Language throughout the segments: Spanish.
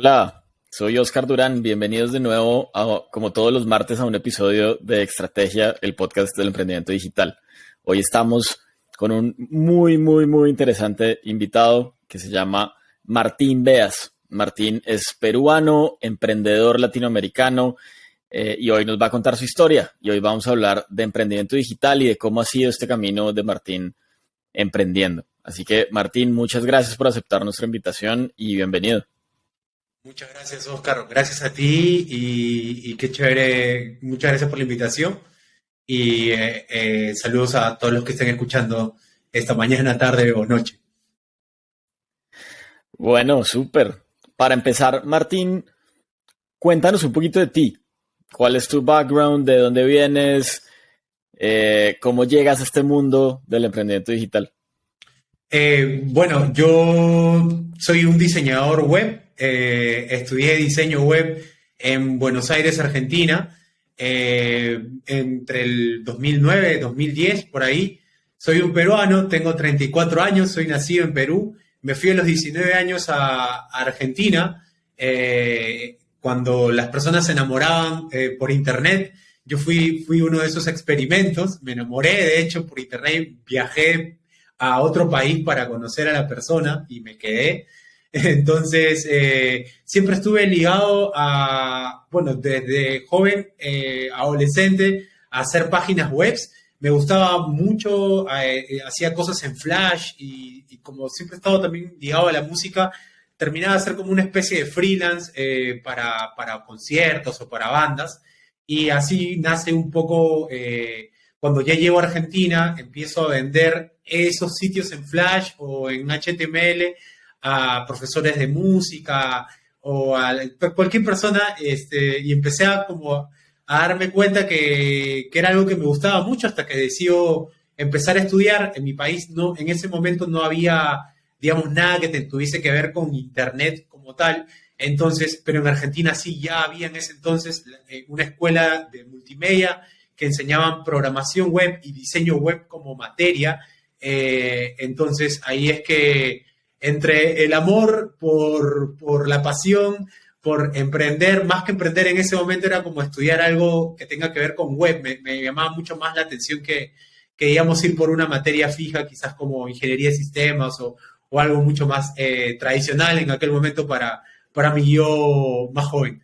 Hola, soy Oscar Durán. Bienvenidos de nuevo, como todos los martes, a un episodio de Estrategia, el podcast del emprendimiento digital. Hoy estamos con un muy interesante invitado que se llama Martín Beas. Martín es peruano, emprendedor latinoamericano, y hoy nos va a contar su historia. Y hoy vamos a hablar de emprendimiento digital y de cómo ha sido este camino de Martín emprendiendo. Así que, Martín, muchas gracias por aceptar nuestra invitación y bienvenido. Muchas gracias, Oscar. Gracias a ti y qué chévere. Muchas gracias por la invitación y saludos a todos los que estén escuchando esta mañana, tarde o noche. Bueno, súper. Para empezar, Martín, cuéntanos un poquito de ti. ¿Cuál es tu background? ¿De dónde vienes? ¿Cómo llegas a este mundo del emprendimiento digital? Bueno, yo soy un diseñador web. Estudié diseño web en Buenos Aires, Argentina, entre el 2009 y 2010, por ahí. Soy un peruano, tengo 34 años, soy nacido en Perú. Me fui a los 19 años a Argentina, cuando las personas se enamoraban por internet. Yo fui uno de esos experimentos, me enamoré de hecho por internet, viajé a otro país para conocer a la persona y me quedé. Entonces, siempre estuve ligado bueno, desde joven, adolescente, a hacer páginas web. Me gustaba mucho, hacía cosas en Flash y como siempre he estado también ligado a la música, terminaba de hacer como una especie de freelance para conciertos o para bandas. Y así nace un poco, cuando ya llego a Argentina, empiezo a vender esos sitios en Flash o en HTML a profesores de música o a cualquier persona, y empecé a darme cuenta que era algo que me gustaba mucho hasta que decido empezar a estudiar. En mi país no, en ese momento no había, digamos, nada que tuviese que ver con internet como tal. Entonces, pero en Argentina sí ya había en ese entonces una escuela de multimedia que enseñaban programación web y diseño web como materia. Entonces ahí es que entre el amor por la pasión, por emprender, más que emprender en ese momento era como estudiar algo que tenga que ver con web. Me llamaba mucho más la atención que digamos, ir por una materia fija, quizás como ingeniería de sistemas o algo mucho más tradicional en aquel momento para mi yo más joven.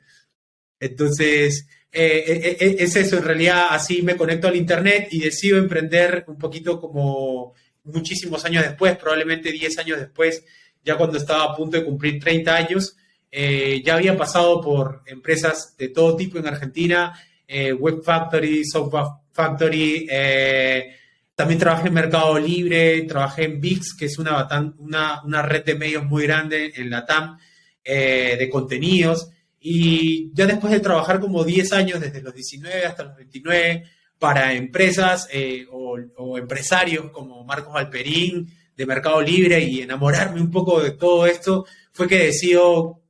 Entonces, es eso, en realidad así me conecto al internet y decido emprender un poquito como muchísimos años después, probablemente 10 años después, ya cuando estaba a punto de cumplir 30 años. Ya había pasado por empresas de todo tipo en Argentina, Web Factory, Software Factory, también trabajé en Mercado Libre, trabajé en VIX, que es una red de medios muy grande en la TAM, de contenidos. Y ya después de trabajar como 10 años, desde los 19 hasta los 29, para empresas o empresarios como Marcos Alperín, de Mercado Libre, y enamorarme un poco de todo esto, fue que decido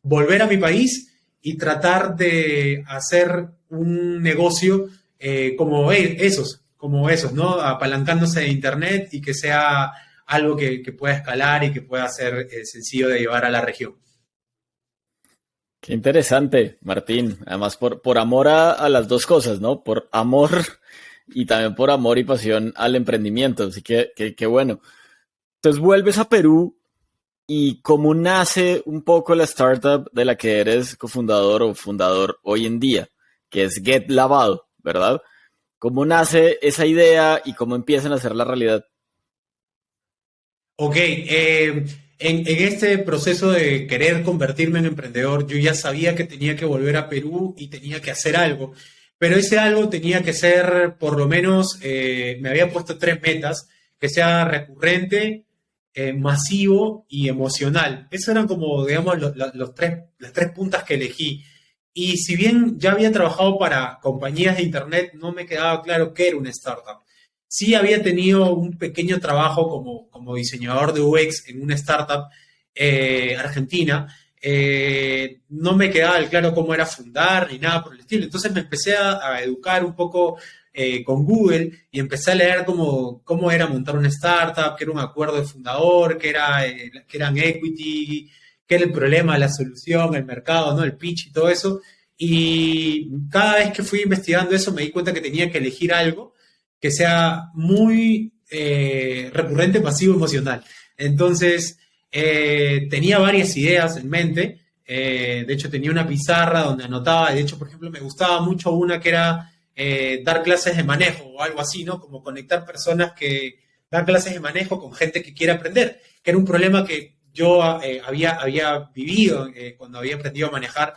volver a mi país y tratar de hacer un negocio como esos, ¿no? Apalancándose de Internet y que sea algo que pueda escalar y que pueda ser sencillo de llevar a la región. Qué interesante, Martín. Además, por amor a las dos cosas, ¿no? Por amor y también por amor y pasión al emprendimiento. Así que bueno. Entonces vuelves a Perú y cómo nace un poco la startup de la que eres cofundador o fundador hoy en día, que es Get Lavado, ¿verdad? ¿Cómo nace esa idea y cómo empiezan a hacer la realidad? Ok, en este proceso de querer convertirme en emprendedor, yo ya sabía que tenía que volver a Perú y tenía que hacer algo, pero ese algo tenía que ser, por lo menos, me había puesto tres metas: que sea recurrente, masivo y emocional. Esos eran como, digamos, las tres puntas que elegí. Y si bien ya había trabajado para compañías de Internet, no me quedaba claro qué era una startup. Sí había tenido un pequeño trabajo como diseñador de UX en una startup argentina. No me quedaba claro cómo era fundar ni nada por el estilo. Entonces me empecé a educar un poco con Google y empecé a leer cómo era montar una startup, qué era un acuerdo de fundador, qué eran equity, qué era el problema, la solución, el mercado, ¿no? El pitch y todo eso. Y cada vez que fui investigando eso me di cuenta que tenía que elegir algo que sea muy recurrente, pasivo, emocional. Entonces, tenía varias ideas en mente. De hecho, tenía una pizarra donde anotaba. De hecho, por ejemplo, me gustaba mucho una que era dar clases de manejo o algo así, ¿no? Como conectar personas que dan clases de manejo con gente que quiere aprender, que era un problema que yo había vivido cuando había aprendido a manejar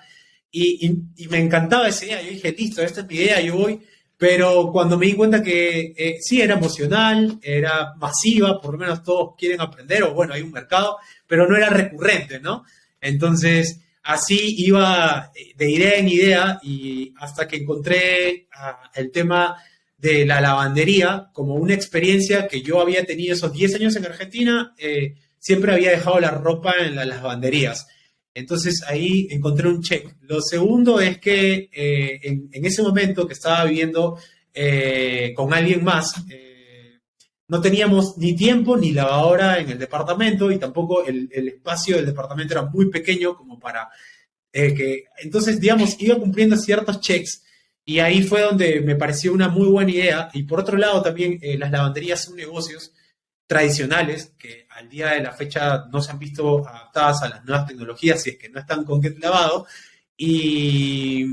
y me encantaba esa idea. Yo dije, listo, esta es mi idea, yo voy. Pero cuando me di cuenta que sí era emocional, era masiva, por lo menos todos quieren aprender, o bueno, hay un mercado, pero no era recurrente, ¿no? Entonces, así iba de idea en idea y hasta que encontré el tema de la lavandería como una experiencia que yo había tenido esos 10 años en Argentina, siempre había dejado la ropa en las lavanderías. Entonces ahí encontré un check. Lo segundo es que en ese momento que estaba viviendo con alguien más, no teníamos ni tiempo ni lavadora en el departamento y tampoco el espacio del departamento era muy pequeño como para que... Entonces, digamos, iba cumpliendo ciertos checks y ahí fue donde me pareció una muy buena idea. Y por otro lado también las lavanderías son negocios tradicionales que al día de la fecha no se han visto adaptadas a las nuevas tecnologías si es que no están con Get Lavado. Y,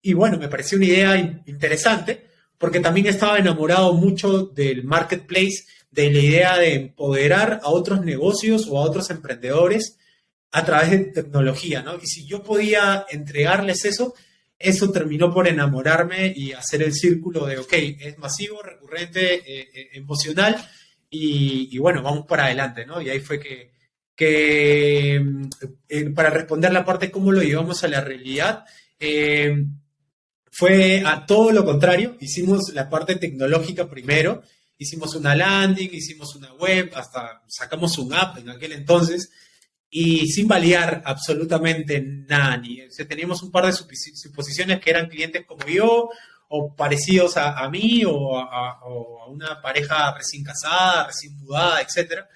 y bueno, me pareció una idea interesante porque también estaba enamorado mucho del marketplace, de la idea de empoderar a otros negocios o a otros emprendedores a través de tecnología, ¿no? Y si yo podía entregarles eso, eso terminó por enamorarme y hacer el círculo de, ok, es masivo, recurrente, emocional, y bueno, vamos para adelante, ¿no? Y ahí fue que para responder la parte cómo lo llevamos a la realidad, fue a todo lo contrario. Hicimos la parte tecnológica primero, hicimos una landing, hicimos una web, hasta sacamos un app en aquel entonces, y sin validar absolutamente nada. O sea, teníamos un par de suposiciones que eran clientes como yo, o parecidos a mí, o a una pareja recién casada, recién mudada, etcétera.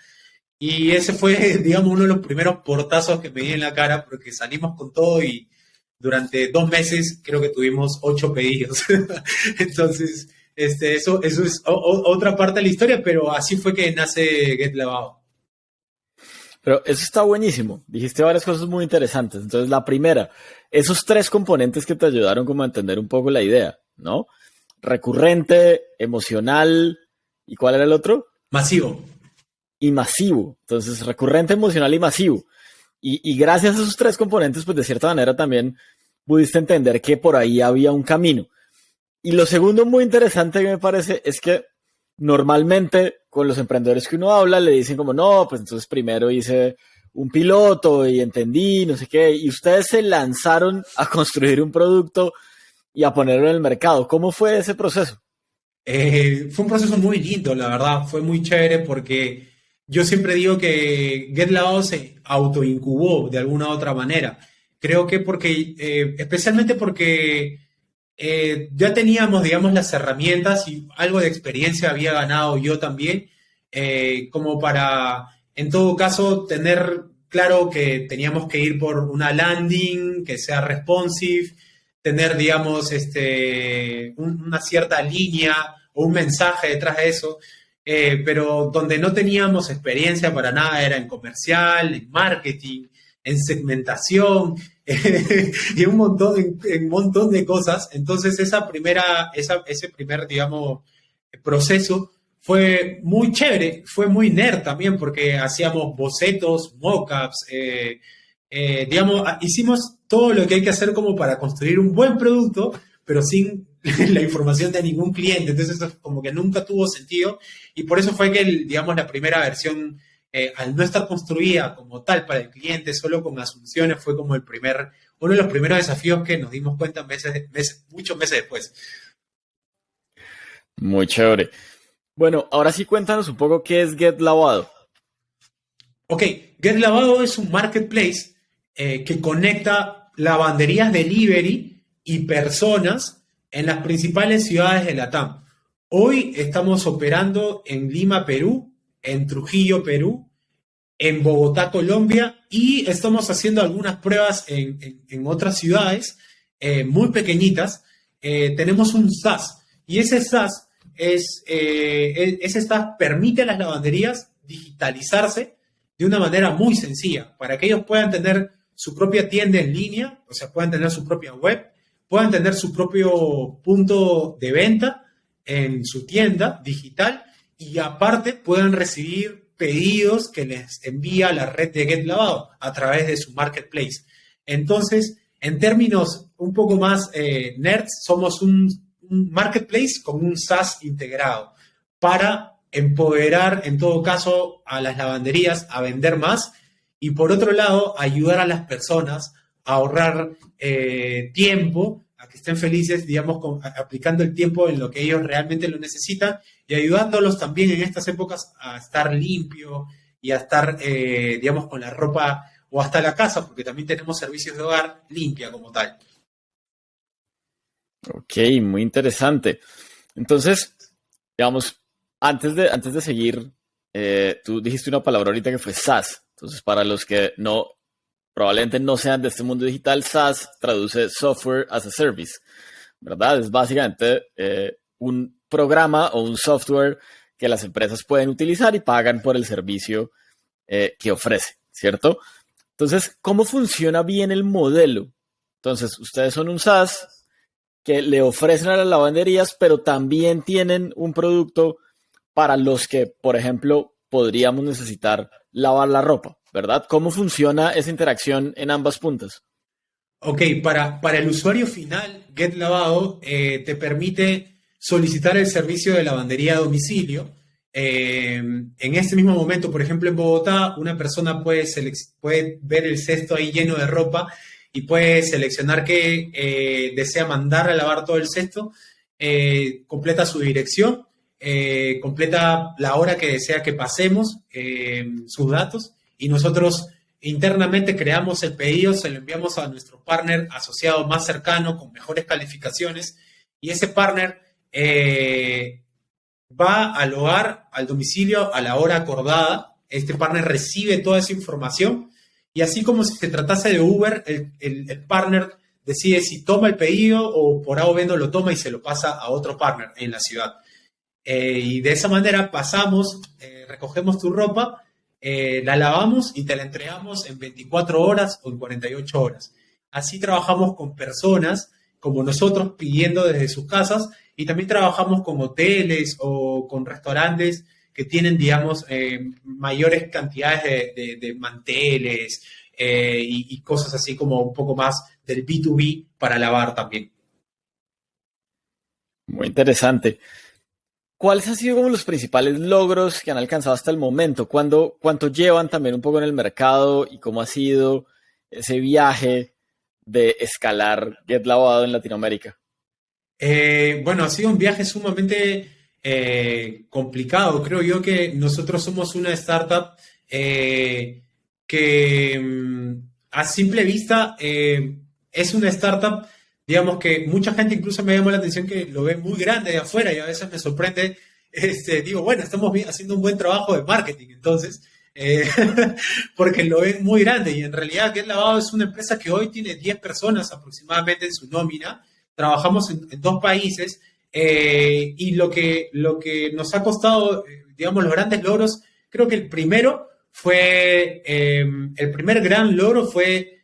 Y ese fue, digamos, uno de los primeros portazos que me di en la cara, porque salimos con todo y durante 2 meses creo que tuvimos 8 pedidos. Entonces, eso es otra parte de la historia, pero así fue que nace Get Lavado. Pero eso está buenísimo. Dijiste varias cosas muy interesantes. Entonces, la primera, esos 3 componentes que te ayudaron como a entender un poco la idea, ¿no? Recurrente, emocional, ¿y cuál era el otro? Masivo. Y masivo. Entonces, recurrente, emocional y masivo. Y gracias a esos 3 componentes, pues de cierta manera también pudiste entender que por ahí había un camino. Y lo segundo muy interesante que me parece es que normalmente con los emprendedores que uno habla le dicen como, no, pues entonces primero hice un piloto y entendí, no sé qué, y ustedes se lanzaron a construir un producto y a ponerlo en el mercado. ¿Cómo fue ese proceso? Fue un proceso muy lindo, la verdad, fue muy chévere porque yo siempre digo que Get Lavado se autoincubó de alguna u otra manera. Creo que porque, especialmente porque ya teníamos, digamos, las herramientas y algo de experiencia había ganado yo también, como para, en todo caso, tener claro que teníamos que ir por una landing que sea responsive, tener, digamos, una cierta línea o un mensaje detrás de eso, pero donde no teníamos experiencia para nada era en comercial, en marketing, en segmentación, y en un montón de cosas. Entonces ese primer, digamos, proceso fue muy chévere, fue muy nerd también, porque hacíamos bocetos, mockups, digamos, hicimos todo lo que hay que hacer como para construir un buen producto, pero sin la información de ningún cliente. Entonces eso como que nunca tuvo sentido y por eso fue que, digamos, la primera versión, al no estar construida como tal para el cliente, solo con asunciones, fue como uno de los primeros desafíos que nos dimos cuenta muchos meses después. Muy chévere. Bueno, ahora sí cuéntanos un poco qué es Get Lavado. Ok, Get Lavado es un marketplace que conecta lavanderías delivery y personas en las principales ciudades de Latam. Hoy estamos operando en Lima, Perú, en Trujillo, Perú, en Bogotá, Colombia, y estamos haciendo algunas pruebas en otras ciudades muy pequeñitas. Tenemos un SaaS, y ese SaaS ese SaaS permite a las lavanderías digitalizarse de una manera muy sencilla, para que ellos puedan tener su propia tienda en línea, o sea, puedan tener su propia web, puedan tener su propio punto de venta en su tienda digital, y aparte puedan recibir pedidos que les envía la red de Get Lavado a través de su marketplace. Entonces, en términos un poco más nerds, somos un marketplace con un SaaS integrado para empoderar, en todo caso, a las lavanderías a vender más, y por otro lado, ayudar a las personas a ahorrar tiempo, a que estén felices, digamos, aplicando el tiempo en lo que ellos realmente lo necesitan, y ayudándolos también en estas épocas a estar limpio y a estar, digamos, con la ropa, o hasta la casa, porque también tenemos servicios de hogar limpia como tal. Ok, muy interesante. Entonces, digamos, antes de seguir, tú dijiste una palabra ahorita que fue SaaS. Entonces, para los que probablemente no sean de este mundo digital, SaaS traduce Software as a Service, ¿verdad? Es básicamente un programa o un software que las empresas pueden utilizar y pagan por el servicio que ofrece, ¿cierto? Entonces, ¿cómo funciona bien el modelo? Entonces, ustedes son un SaaS que le ofrecen a las lavanderías, pero también tienen un producto para los que, por ejemplo, podríamos necesitar lavar la ropa, ¿verdad? ¿Cómo funciona esa interacción en ambas puntas? Ok, para el usuario final, Get Lavado te permite solicitar el servicio de lavandería a domicilio. En este mismo momento, por ejemplo, en Bogotá, una persona puede ver el cesto ahí lleno de ropa y puede seleccionar que desea mandar a lavar todo el cesto, completa su dirección, completa la hora que desea que pasemos, sus datos, y nosotros internamente creamos el pedido, se lo enviamos a nuestro partner asociado más cercano, con mejores calificaciones, y ese partner va al hogar, al domicilio, a la hora acordada. Este partner recibe toda esa información, y así como si se tratase de Uber, el partner decide si toma el pedido o por A o B no lo toma y se lo pasa a otro partner en la ciudad. Y de esa manera pasamos, recogemos tu ropa, la lavamos y te la entregamos en 24 horas o en 48 horas. Así trabajamos con personas como nosotros pidiendo desde sus casas, y también trabajamos con hoteles o con restaurantes que tienen, digamos, mayores cantidades de manteles y cosas así, como un poco más del B2B para lavar también. Muy interesante. ¿Cuáles han sido como los principales logros que han alcanzado hasta el momento? ¿Cuánto llevan también un poco en el mercado y cómo ha sido ese viaje de escalar Get Lavado en Latinoamérica? Bueno, ha sido un viaje sumamente complicado. Creo yo que nosotros somos una startup que a simple vista es una startup, digamos, que mucha gente incluso me llamó la atención, que lo ve muy grande de afuera, y a veces me sorprende. Digo, bueno, estamos haciendo un buen trabajo de marketing, entonces, eh, porque lo ven muy grande, y en realidad Get Lavado es una empresa que hoy tiene 10 personas aproximadamente en su nómina. Trabajamos en dos países, y lo que nos ha costado, digamos, los grandes logros, creo que el primer gran logro fue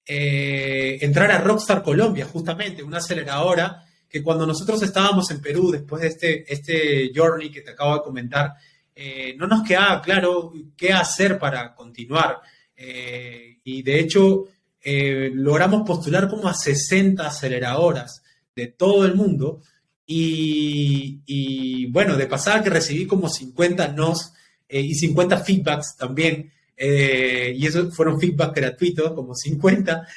entrar a Rockstar Colombia, justamente, una aceleradora que cuando nosotros estábamos en Perú, después de este journey que te acabo de comentar, no nos quedaba claro qué hacer para continuar. Y de hecho, logramos postular como a 60 aceleradoras de todo el mundo, y bueno, de pasada que recibí como 50 nos y 50 feedbacks también, y esos fueron feedbacks gratuitos, como 50.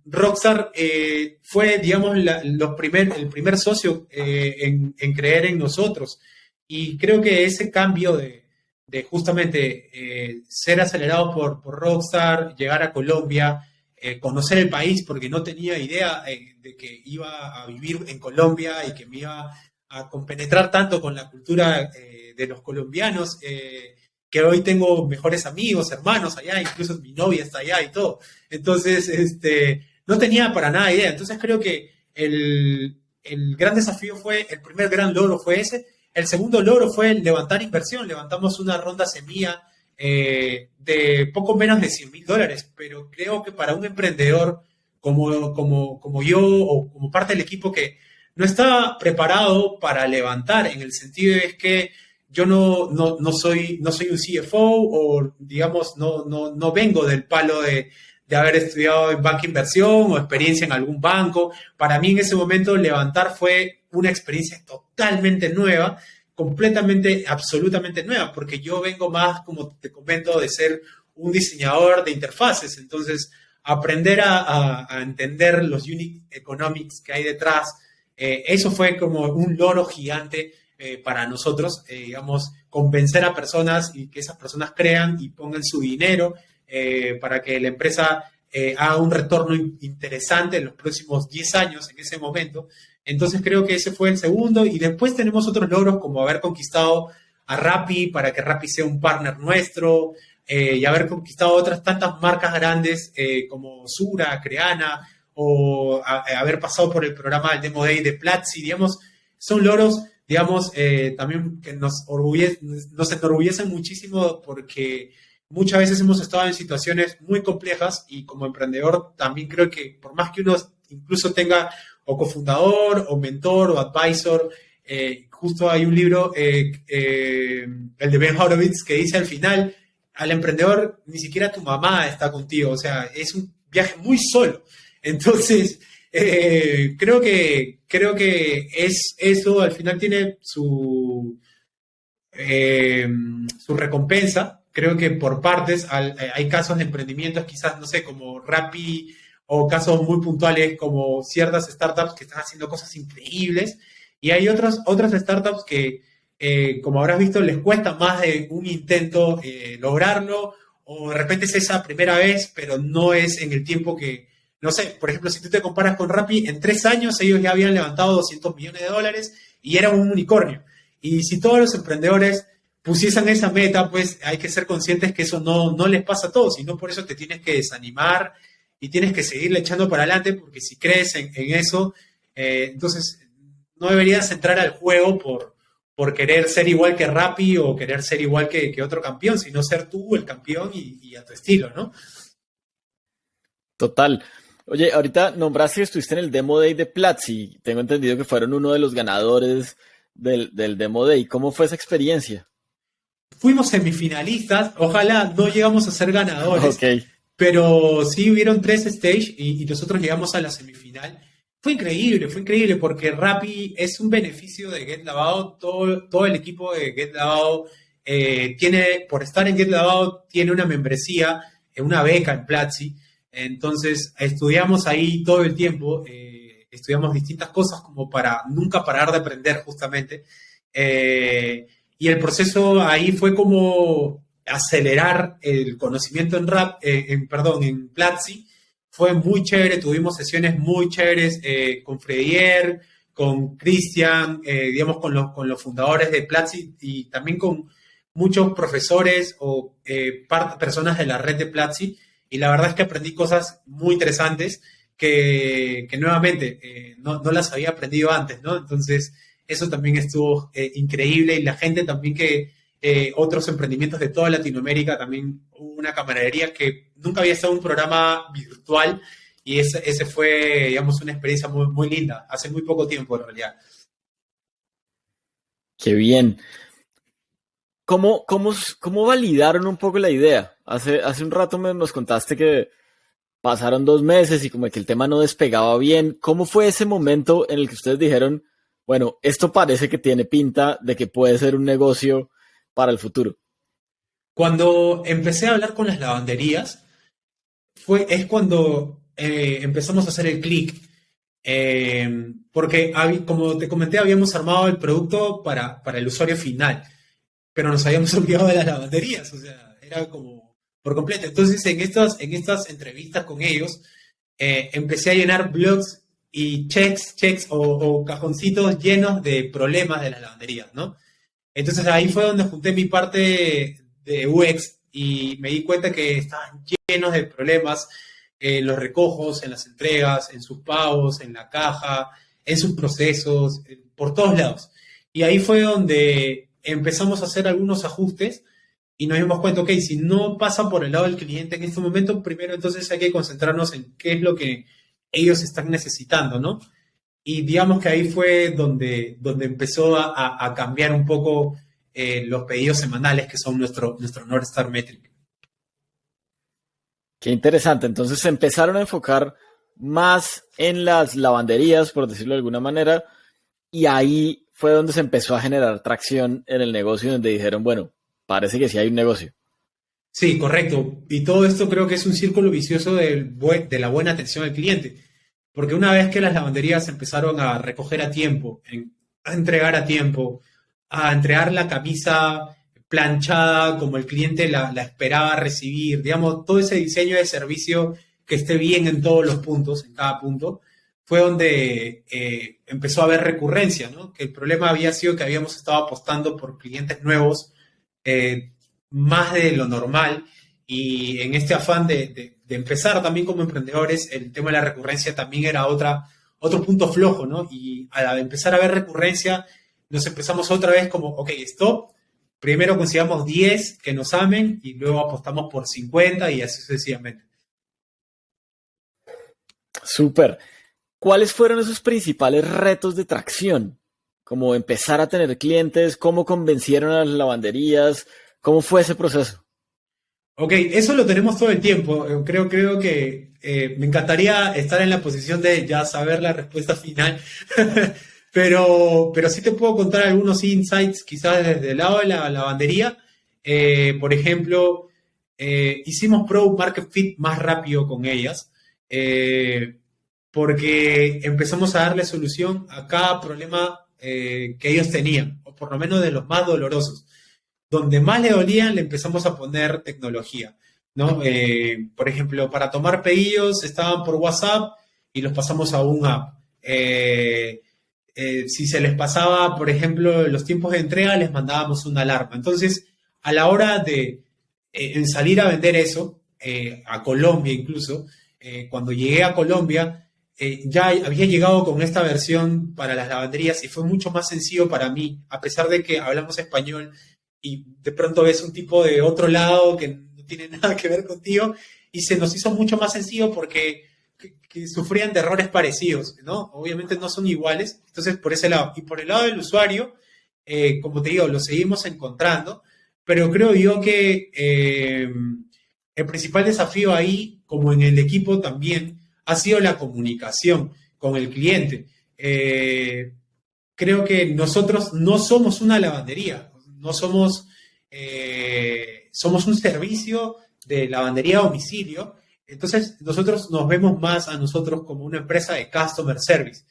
Rockstar fue, digamos, el primer socio en creer en nosotros, y creo que ese cambio de justamente ser acelerado por Rockstar, llegar a Colombia, conocer el país, porque no tenía idea de que iba a vivir en Colombia y que me iba a compenetrar tanto con la cultura de los colombianos, que hoy tengo mejores amigos, hermanos allá, incluso mi novia está allá y todo. Entonces, no tenía para nada idea. Entonces creo que el gran desafío fue, el primer gran logro fue ese. El segundo logro fue el levantar inversión. Levantamos una ronda semilla de poco menos de $100,000, pero creo que para un emprendedor como yo o como parte del equipo que no estaba preparado para levantar, en el sentido es que yo no soy un CFO o, digamos, no vengo del palo de haber estudiado en banca inversión o experiencia en algún banco. Para mí en ese momento levantar fue una experiencia totalmente nueva, completamente, absolutamente nueva, porque yo vengo más, como te comento, de ser un diseñador de interfaces. Entonces, aprender a entender los unit economics que hay detrás, eso fue como un logro gigante para nosotros, digamos, convencer a personas y que esas personas crean y pongan su dinero para que la empresa haga un retorno interesante en los próximos 10 años en ese momento. Entonces creo que ese fue el segundo, y después tenemos otros logros como haber conquistado a Rappi para que Rappi sea un partner nuestro, y haber conquistado otras tantas marcas grandes como Sura, Creana, o haber pasado por el programa del Demo Day de Platzi, digamos, son logros, digamos, también que nos enorgullecen muchísimo, porque muchas veces hemos estado en situaciones muy complejas, y como emprendedor también creo que por más que uno incluso tenga o cofundador o mentor o advisor, justo hay un libro, el de Ben Horowitz, que dice al final, al emprendedor ni siquiera tu mamá está contigo, o sea, es un viaje muy solo. Entonces, creo que es eso, al final tiene su recompensa. Creo que por partes hay casos de emprendimientos, quizás, no sé, como Rappi, o casos muy puntuales como ciertas startups que están haciendo cosas increíbles, y hay otras startups que, como habrás visto, les cuesta más de un intento lograrlo, o de repente es esa primera vez, pero no es en el tiempo que, no sé, por ejemplo, si tú te comparas con Rappi, en 3 años ellos ya habían levantado $200 millones y era un unicornio. Y si todos los emprendedores pusiesen esa meta, pues hay que ser conscientes que eso no les pasa a todos, y no por eso te tienes que desanimar y tienes que seguirle echando para adelante, porque si crees en eso, entonces no deberías entrar al juego por querer ser igual que Rappi o querer ser igual que otro campeón, sino ser tú el campeón y a tu estilo, ¿no? Total. Oye, ahorita nombraste que estuviste en el Demo Day de Platzi. Tengo entendido que fueron uno de los ganadores del Demo Day. ¿Cómo fue esa experiencia? Fuimos semifinalistas, ojalá no llegamos a ser ganadores, Ok. pero sí hubieron 3 stage y nosotros llegamos a la semifinal. Fue increíble porque Rappi es un beneficio de GetLabado. Todo el equipo de GetLabado tiene, por estar en GetLabado, tiene una membresía, una beca en Platzi. Entonces estudiamos ahí todo el tiempo, estudiamos distintas cosas como para nunca parar de aprender, justamente. Y el proceso ahí fue como acelerar el conocimiento en Platzi. Fue muy chévere, tuvimos sesiones muy chéveres con Fredier, con Cristian, digamos, con los fundadores de Platzi, y también con muchos profesores o personas de la red de Platzi. Y la verdad es que aprendí cosas muy interesantes que nuevamente no las había aprendido antes, ¿no? Entonces, eso también estuvo increíble, y la gente también otros emprendimientos de toda Latinoamérica, también hubo una camaradería que nunca había estado en un programa virtual, y ese fue, digamos, una experiencia muy, muy linda, hace muy poco tiempo en realidad. Qué bien. ¿Cómo validaron un poco la idea? Hace un rato nos contaste que pasaron 2 meses y como que el tema no despegaba bien. ¿Cómo fue ese momento en el que ustedes dijeron, bueno, esto parece que tiene pinta de que puede ser un negocio para el futuro? Cuando empecé a hablar con las lavanderías, es cuando empezamos a hacer el clic, porque como te comenté, habíamos armado el producto para el usuario final, pero nos habíamos olvidado de las lavanderías, o sea, era como por completo. Entonces, en estas entrevistas con ellos, empecé a llenar blogs y checks o cajoncitos llenos de problemas de las lavanderías, ¿no? Entonces ahí fue donde junté mi parte de UX y me di cuenta que estaban llenos de problemas en los recojos, en las entregas, en sus pagos, en la caja, en sus procesos, por todos lados. Y ahí fue donde empezamos a hacer algunos ajustes y nos dimos cuenta, ok, si no pasa por el lado del cliente en este momento, primero entonces hay que concentrarnos en qué es lo que ellos están necesitando, ¿no? Y digamos que ahí fue donde empezó a cambiar un poco los pedidos semanales, que son nuestro North Star Metric. Qué interesante. Entonces se empezaron a enfocar más en las lavanderías, por decirlo de alguna manera, y ahí fue donde se empezó a generar tracción en el negocio, donde dijeron, bueno, parece que sí hay un negocio. Sí, correcto. Y todo esto creo que es un círculo vicioso de la buena atención al cliente. Porque una vez que las lavanderías empezaron a recoger a tiempo, a entregar a tiempo, a entregar la camisa planchada como el cliente la esperaba recibir, digamos, todo ese diseño de servicio que esté bien en todos los puntos, en cada punto, fue donde empezó a haber recurrencia, ¿no? Que el problema había sido que habíamos estado apostando por clientes nuevos, más de lo normal, y en este afán de empezar también como emprendedores, el tema de la recurrencia también era otro punto flojo, ¿no? Y al empezar a ver recurrencia, nos empezamos otra vez como, ok, stop, primero consigamos 10 que nos amen y luego apostamos por 50 y así sucesivamente. Súper. ¿Cuáles fueron esos principales retos de tracción? Como empezar a tener clientes, cómo convencieron a las lavanderías, ¿cómo fue ese proceso? Ok, eso lo tenemos todo el tiempo. Creo que me encantaría estar en la posición de ya saber la respuesta final, pero sí te puedo contar algunos insights, quizás desde el lado de la lavandería. Por ejemplo, hicimos Product Market Fit más rápido con ellas, porque empezamos a darle solución a cada problema que ellos tenían, o por lo menos de los más dolorosos. Donde más le dolían, le empezamos a poner tecnología, ¿no? Por ejemplo, para tomar pedidos estaban por WhatsApp y los pasamos a un app. Si se les pasaba, por ejemplo, los tiempos de entrega, les mandábamos una alarma. Entonces, a la hora de salir a vender eso, a Colombia incluso, cuando llegué a Colombia, ya había llegado con esta versión para las lavanderías y fue mucho más sencillo para mí, a pesar de que hablamos español y de pronto ves un tipo de otro lado que no tiene nada que ver contigo y se nos hizo mucho más sencillo porque que sufrían de errores parecidos, ¿no? Obviamente no son iguales, entonces por ese lado. Y por el lado del usuario, como te digo, lo seguimos encontrando, pero creo yo que el principal desafío ahí, como en el equipo también, ha sido la comunicación con el cliente. Creo que nosotros no somos una lavandería, no somos, somos un servicio de lavandería a domicilio. Entonces, nosotros nos vemos más a nosotros como una empresa de customer service.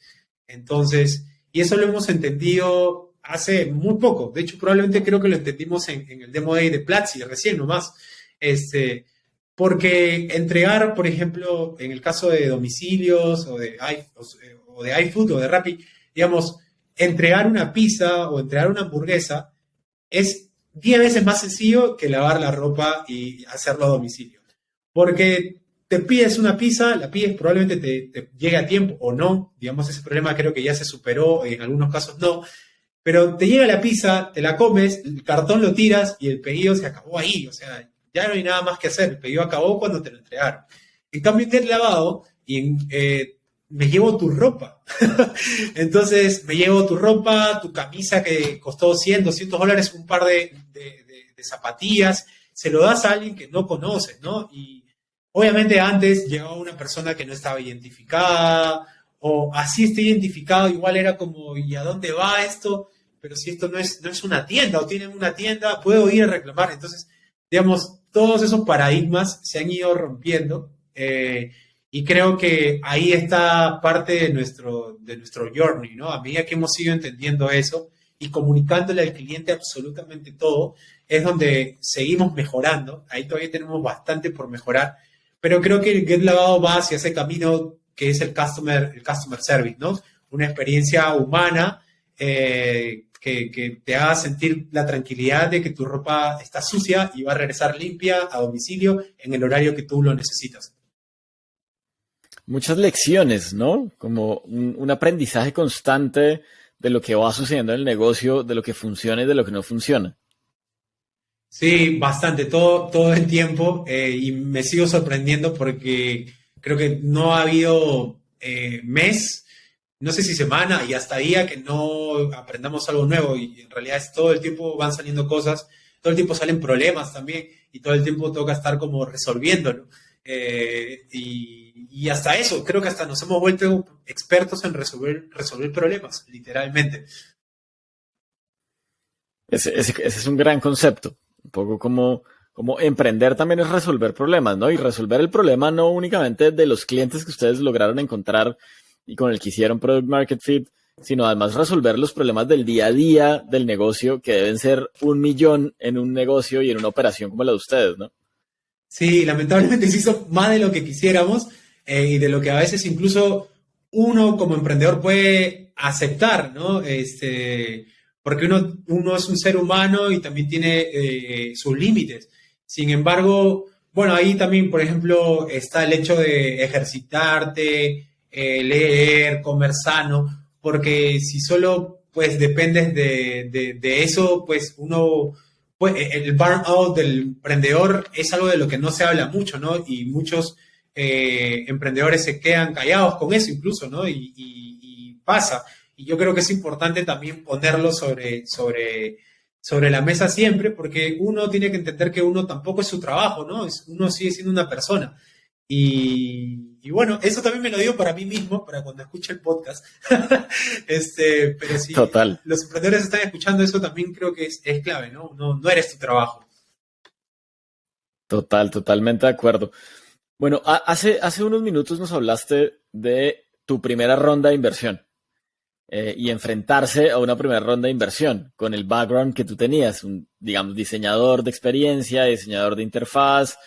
Entonces, y eso lo hemos entendido hace muy poco. De hecho, probablemente creo que lo entendimos en el Demo Day de Platzi, recién nomás. Porque entregar, por ejemplo, en el caso de domicilios o de iFood o de Rappi, digamos, entregar una pizza o entregar una hamburguesa es 10 veces más sencillo que lavar la ropa y hacerlo a domicilio. Porque te pides una pizza, la pides, probablemente te llegue a tiempo o no. Digamos, ese problema creo que ya se superó, en algunos casos no. Pero te llega la pizza, te la comes, el cartón lo tiras y el pedido se acabó ahí. O sea, ya no hay nada más que hacer. El pedido acabó cuando te lo entregaron. En cambio, te he lavado y me llevo tu ropa. Entonces, me llevo tu ropa, tu camisa que costó $100, $200, un par de zapatillas, se lo das a alguien que no conoces, ¿no? Y obviamente antes llegaba una persona que no estaba identificada, o así está identificado, igual era como, ¿y a dónde va esto? Pero si esto no es una tienda, o tienen una tienda, puedo ir a reclamar. Entonces, digamos, todos esos paradigmas se han ido rompiendo, y creo que ahí está parte de nuestro journey, ¿no? A medida que hemos ido entendiendo eso y comunicándole al cliente absolutamente todo, es donde seguimos mejorando. Ahí todavía tenemos bastante por mejorar, pero creo que el Get Lavado va hacia ese camino que es el customer service, ¿no? Una experiencia humana, que te haga sentir la tranquilidad de que tu ropa está sucia y va a regresar limpia a domicilio en el horario que tú lo necesitas. Muchas lecciones, ¿no? Como un aprendizaje constante de lo que va sucediendo en el negocio, de lo que funciona y de lo que no funciona. Sí, bastante, todo el tiempo y me sigo sorprendiendo porque creo que no ha habido mes, no sé si semana y hasta día que no aprendamos algo nuevo y en realidad es todo el tiempo van saliendo cosas, todo el tiempo salen problemas también y todo el tiempo toca estar como resolviéndolo. Y hasta eso, creo que hasta nos hemos vuelto expertos en resolver problemas, literalmente. Ese es un gran concepto. Un poco como emprender también es resolver problemas, ¿no? Y resolver el problema no únicamente de los clientes que ustedes lograron encontrar y con el que hicieron Product Market Fit, sino además resolver los problemas del día a día del negocio, que deben ser 1 millón en un negocio y en una operación como la de ustedes, ¿no? Sí, lamentablemente se hizo más de lo que quisiéramos y de lo que a veces incluso uno como emprendedor puede aceptar, ¿no? Porque uno es un ser humano y también tiene sus límites. Sin embargo, bueno, ahí también, por ejemplo, está el hecho de ejercitarte, leer, comer sano, porque si solo pues dependes de eso, pues uno pues, el burnout del emprendedor es algo de lo que no se habla mucho, ¿no? Y muchos emprendedores se quedan callados con eso incluso, ¿no? Y pasa. Y yo creo que es importante también ponerlo sobre la mesa siempre, porque uno tiene que entender que uno tampoco es su trabajo, ¿no? Uno sigue siendo una persona. Y bueno, eso también me lo digo para mí mismo, para cuando escuche el podcast. Pero si Total, los emprendedores están escuchando eso, también creo que es clave, ¿no? No eres tu trabajo. totalmente de acuerdo. Bueno, hace unos minutos nos hablaste de tu primera ronda de inversión. Y enfrentarse a una primera ronda de inversión con el background que tú tenías, un, digamos, diseñador de experiencia, diseñador de interfaz,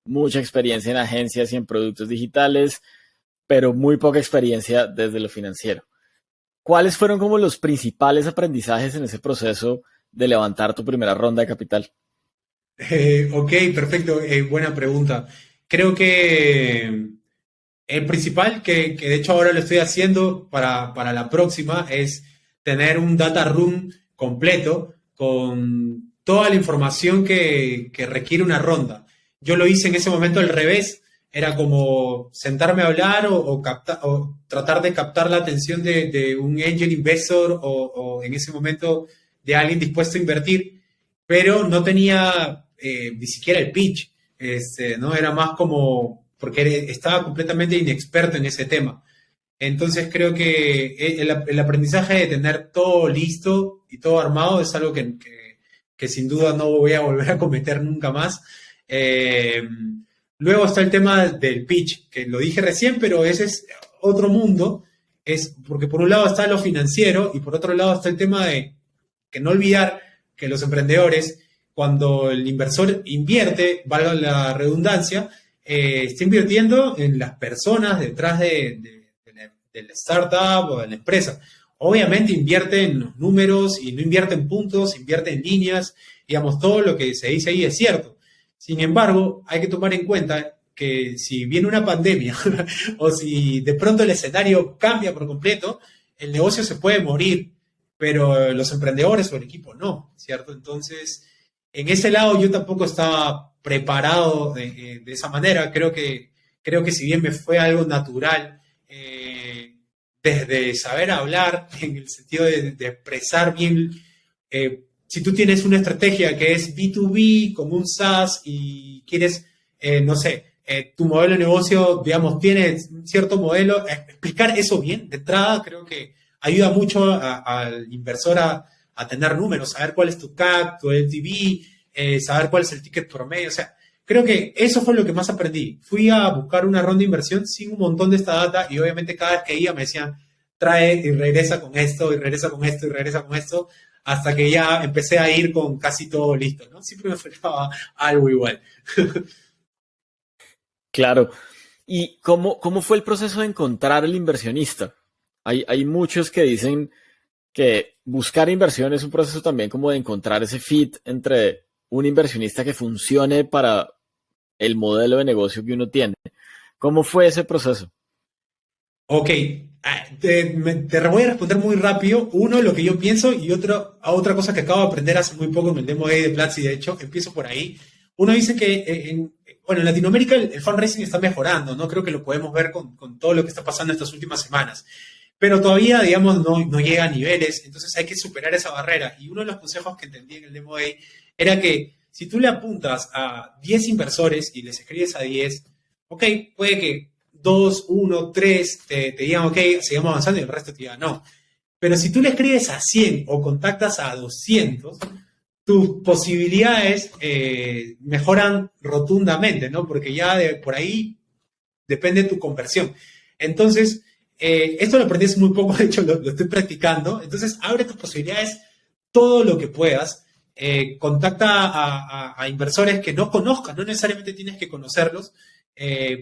mucha experiencia en agencias y en productos digitales, pero muy poca experiencia desde lo financiero. ¿Cuáles fueron como los principales aprendizajes en ese proceso de levantar tu primera ronda de capital? Ok, perfecto, buena pregunta. Creo que el principal, que de hecho ahora lo estoy haciendo para la próxima, es tener un data room completo con toda la información que requiere una ronda. Yo lo hice en ese momento al revés, era como sentarme a hablar o tratar de captar la atención de un angel investor o en ese momento de alguien dispuesto a invertir, pero no tenía ni siquiera el pitch, ¿no? Era más como porque estaba completamente inexperto en ese tema. Entonces creo que el aprendizaje de tener todo listo y todo armado es algo que sin duda no voy a volver a cometer nunca más. Eh, Luego está el tema del pitch, que lo dije recién, pero ese es otro mundo. Es porque por un lado está lo financiero y por otro lado está el tema de que no olvidar que los emprendedores, cuando el inversor invierte, valga la redundancia, está invirtiendo en las personas detrás de la startup o de la empresa. Obviamente invierte en los números y no invierte en puntos, invierte en líneas, digamos, todo lo que se dice ahí es cierto. Sin embargo, hay que tomar en cuenta que si viene una pandemia o si de pronto el escenario cambia por completo, el negocio se puede morir, pero los emprendedores o el equipo no, ¿cierto? Entonces, en ese lado yo tampoco estaba preparado de esa manera. Creo que si bien me fue algo natural, desde saber hablar, en el sentido de expresar bien, si tú tienes una estrategia que es B2B, como un SaaS, y quieres, no sé, tu modelo de negocio, digamos, tiene cierto modelo, explicar eso bien de entrada creo que ayuda mucho al inversor a tener números, saber cuál es tu CAC, tu LTV, saber cuál es el ticket promedio. O sea, creo que eso fue lo que más aprendí. Fui a buscar una ronda de inversión sin un montón de esta data y obviamente cada vez que iba me decían, trae y regresa con esto, y regresa con esto, y regresa con esto, hasta que ya empecé a ir con casi todo listo, ¿no? Siempre me faltaba algo igual. Claro. ¿Y cómo fue el proceso de encontrar el inversionista? Hay muchos que dicen que buscar inversión es un proceso también como de encontrar ese fit entre un inversionista que funcione para el modelo de negocio que uno tiene. ¿Cómo fue ese proceso? Ok, te voy a responder muy rápido. Uno, lo que yo pienso, y otra cosa que acabo de aprender hace muy poco en el Demo Day de Platzi, de hecho, empiezo por ahí. Uno dice que en Latinoamérica el fundraising está mejorando, ¿no? Creo que lo podemos ver con todo lo que está pasando estas últimas semanas. Pero todavía, digamos, no llega a niveles, entonces hay que superar esa barrera. Y uno de los consejos que entendí en el Demo Day era que si tú le apuntas a 10 inversores y les escribes a 10, ok, puede que 2, 1, 3 te digan, ok, sigamos avanzando y el resto te diga no. Pero si tú le escribes a 100 o contactas a 200, tus posibilidades mejoran rotundamente, ¿no? Porque ya por ahí depende tu conversión. Entonces, esto lo aprendí hace muy poco, de hecho lo estoy practicando. Entonces, abre tus posibilidades todo lo que puedas. Contacta a inversores que no conozcas, no necesariamente tienes que conocerlos.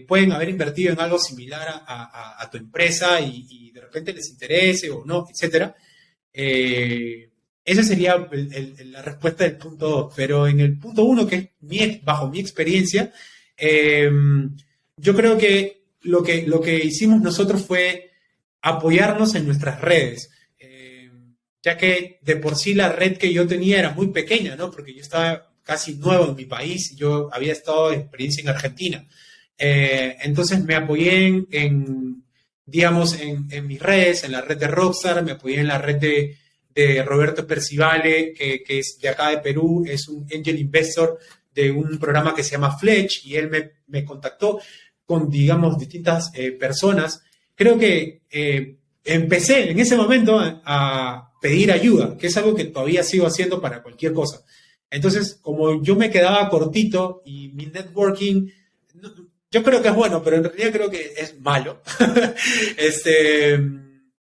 Pueden haber invertido en algo similar a tu empresa y de repente les interese o no, etc. Esa sería la respuesta del punto 2. Pero en el punto 1, que es bajo mi experiencia, yo creo que lo que hicimos nosotros fue apoyarnos en nuestras redes, ya que de por sí la red que yo tenía era muy pequeña, ¿no? Porque yo estaba casi nuevo en mi país, yo había estado de experiencia en Argentina. Entonces me apoyé digamos, en mis redes, en la red de Rockstar, me apoyé en la red de Roberto Percivale, que es de acá de Perú, es un angel investor de un programa que se llama Fletch, y él me contactó con, digamos, distintas personas. Creo que empecé en ese momento a pedir ayuda, que es algo que todavía sigo haciendo para cualquier cosa. Entonces, como yo me quedaba cortito y mi networking, yo creo que es bueno, pero en realidad creo que es malo.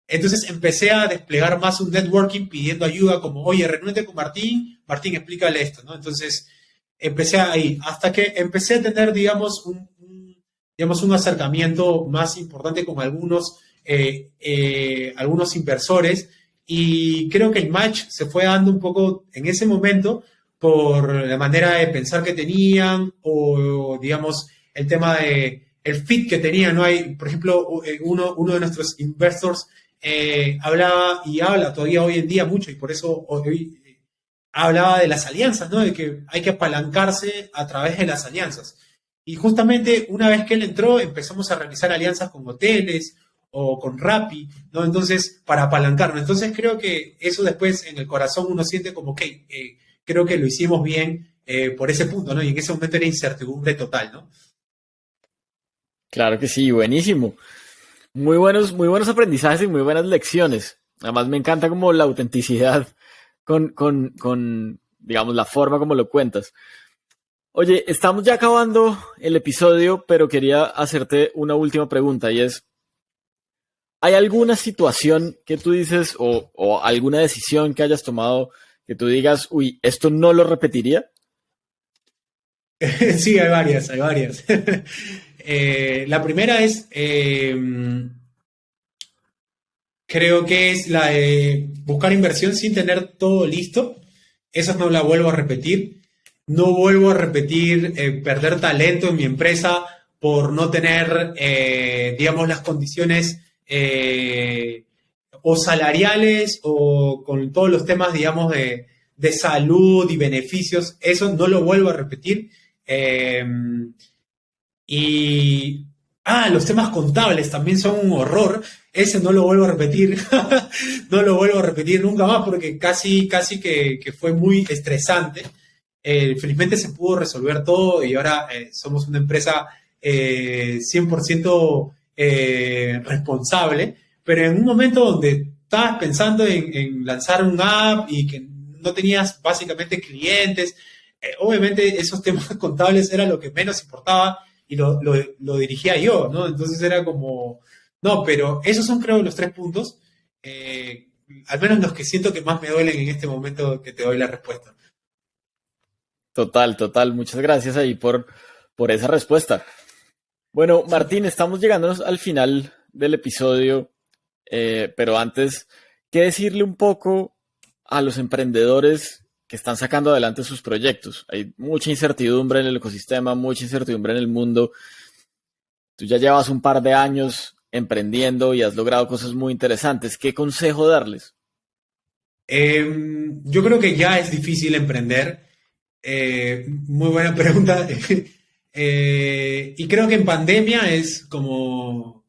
Entonces empecé a desplegar más un networking pidiendo ayuda, como, oye, reúnete con Martín, Martín, explícale esto, ¿no? Entonces empecé ahí, hasta que empecé a tener, digamos, un acercamiento más importante con algunos inversores, y creo que el match se fue dando un poco en ese momento por la manera de pensar que tenían, o digamos, el tema de el fit que tenían, ¿no? Hay, por ejemplo, uno de nuestros investors hablaba y habla todavía hoy en día mucho, y por eso hoy hablaba de las alianzas, ¿no? De que hay que apalancarse a través de las alianzas. Y justamente una vez que él entró, empezamos a realizar alianzas con hoteles o con Rappi, ¿no? Entonces, para apalancarnos. Entonces, creo que eso después en el corazón uno siente como que creo que lo hicimos bien por ese punto, ¿no? Y en ese momento era incertidumbre total, ¿no? Claro que sí, buenísimo. Muy buenos aprendizajes y muy buenas lecciones. Además, me encanta como la autenticidad con, digamos, la forma como lo cuentas. Oye, estamos ya acabando el episodio, pero quería hacerte una última pregunta, y es, ¿hay alguna situación que tú dices o alguna decisión que hayas tomado que tú digas, uy, esto no lo repetiría? Sí, hay varias, hay varias. La primera es, creo que es la de buscar inversión sin tener todo listo. Esa no la vuelvo a repetir. No vuelvo a repetir perder talento en mi empresa por no tener, digamos, las condiciones o salariales o con todos los temas, digamos, de salud y beneficios. Eso no lo vuelvo a repetir. Y, los temas contables también son un horror. Ese no lo vuelvo a repetir. No lo vuelvo a repetir nunca más porque casi que fue muy estresante. Felizmente se pudo resolver todo y ahora somos una empresa 100% responsable, pero en un momento donde estabas pensando en lanzar un app y que no tenías básicamente clientes, obviamente esos temas contables era lo que menos importaba y lo dirigía yo, ¿no? Entonces era como, no, pero esos son creo los 3 puntos, al menos los que siento que más me duelen en este momento que te doy la respuesta. Total, total. Muchas gracias ahí por esa respuesta. Bueno, Martín, estamos llegándonos al final del episodio, pero antes ¿qué decirle un poco a los emprendedores que están sacando adelante sus proyectos? Hay mucha incertidumbre en el ecosistema, mucha incertidumbre en el mundo. Tú ya llevas un par de años emprendiendo y has logrado cosas muy interesantes. ¿Qué consejo darles? Yo creo que ya es difícil emprender. Muy buena pregunta. Y creo que en pandemia es como,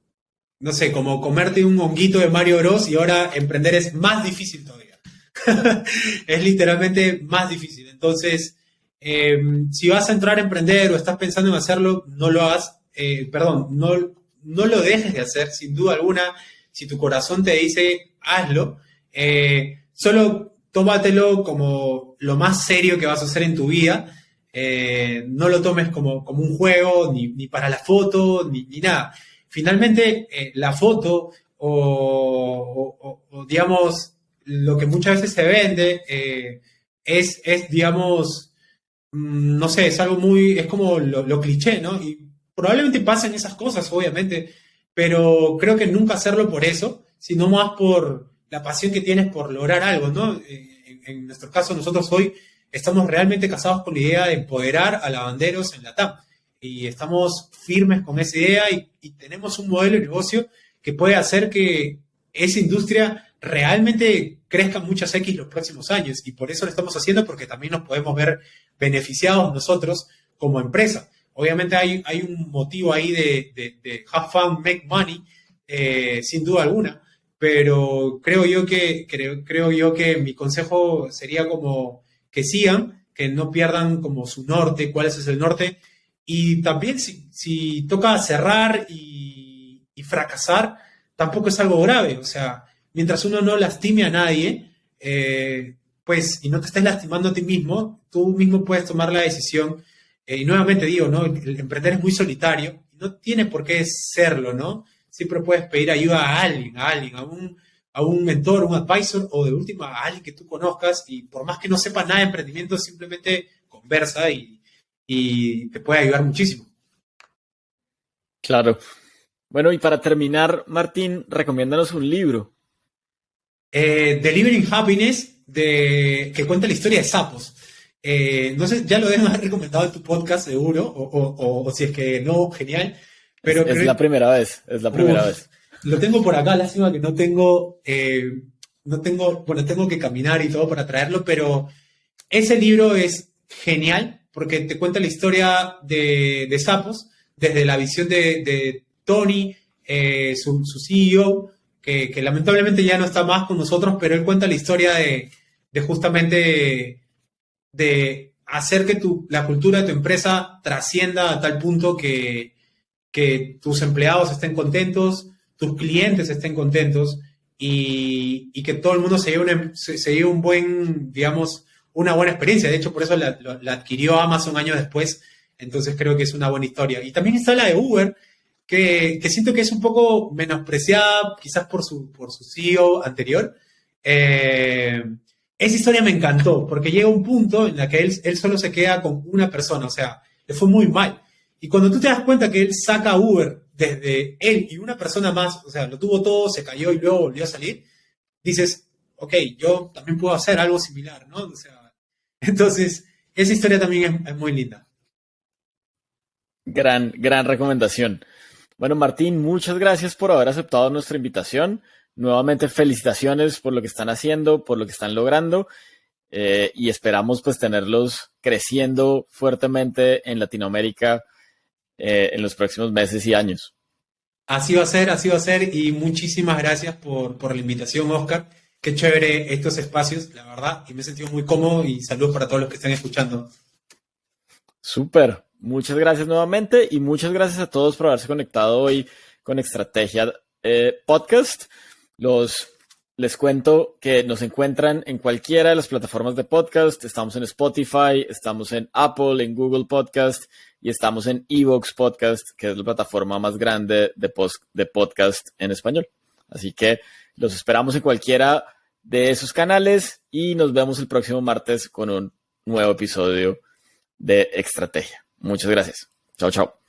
no sé, como comerte un honguito de Mario Bros. Y ahora emprender es más difícil todavía. Es literalmente más difícil. Entonces, si vas a entrar a emprender o estás pensando en hacerlo, no lo hagas, perdón, no lo dejes de hacer, sin duda alguna. Si tu corazón te dice, hazlo. Solo tómatelo como lo más serio que vas a hacer en tu vida. No lo tomes como un juego, ni para la foto, ni nada. Finalmente, la foto o, digamos, lo que muchas veces se vende digamos, no sé, es algo muy, es como lo cliché, ¿no? Y probablemente pasen esas cosas, obviamente, pero creo que nunca hacerlo por eso, sino más por la pasión que tienes por lograr algo, ¿no? En nuestro caso, nosotros hoy estamos realmente casados con la idea de empoderar a lavanderos en la TAM y estamos firmes con esa idea y tenemos un modelo de negocio que puede hacer que esa industria realmente crezca muchas X los próximos años y por eso lo estamos haciendo porque también nos podemos ver beneficiados nosotros como empresa. Obviamente hay un motivo ahí de have fun, make money, sin duda alguna, pero creo yo que mi consejo sería como que sigan, que no pierdan como su norte, cuál es el norte, y también si toca cerrar y fracasar, tampoco es algo grave, o sea, mientras uno no lastime a nadie, pues, y no te estés lastimando a ti mismo, tú mismo puedes tomar la decisión. Y nuevamente digo, ¿no? El emprender es muy solitario, no tiene por qué serlo, ¿no? Siempre puedes pedir ayuda a un mentor, un advisor, o de última a alguien que tú conozcas, y por más que no sepa nada de emprendimiento, simplemente conversa y te puede ayudar muchísimo. Claro. Bueno, y para terminar, Martín, recomiéndanos un libro. Delivering Happiness, que cuenta la historia de sapos. No sé, ya lo deben haber recomendado en tu podcast seguro, o si es que no, genial. Pero Es la primera vez, es la primera vez. lo tengo por acá, lástima que no tengo, bueno, tengo que caminar y todo para traerlo, pero ese libro es genial porque te cuenta la historia de sapos desde la visión de Tony, su CEO, que lamentablemente ya no está más con nosotros, pero él cuenta la historia de justamente de hacer que la cultura de tu empresa trascienda a tal punto que tus empleados estén contentos, tus clientes estén contentos y que todo el mundo se lleve un buen, digamos, una buena experiencia. De hecho, por eso la adquirió Amazon años después. Entonces creo que es una buena historia. Y también está la de Uber, que siento que es un poco menospreciada, quizás por su CEO anterior. Esa historia me encantó, porque llega un punto en la que él solo se queda con una persona, o sea, le fue muy mal. Y cuando tú te das cuenta que él saca Uber desde él y una persona más, o sea, lo tuvo todo, se cayó y luego volvió a salir, dices, ok, yo también puedo hacer algo similar, ¿no? O sea, entonces, esa historia también es muy linda. Gran recomendación. Bueno, Martín, muchas gracias por haber aceptado nuestra invitación. Nuevamente, felicitaciones por lo que están haciendo, por lo que están logrando y esperamos pues tenerlos creciendo fuertemente en Latinoamérica en los próximos meses y años. Así va a ser y muchísimas gracias por la invitación, Oscar. Qué chévere estos espacios, la verdad, y me he sentido muy cómodo y saludos para todos los que están escuchando. Súper, muchas gracias nuevamente y muchas gracias a todos por haberse conectado hoy con Estrategia Podcast. Les cuento que nos encuentran en cualquiera de las plataformas de podcast. Estamos en Spotify, estamos en Apple, en Google Podcast y estamos en Evox Podcast, que es la plataforma más grande de podcast en español. Así que los esperamos en cualquiera de esos canales y nos vemos el próximo martes con un nuevo episodio de Estrategia. Muchas gracias. Chao, chao.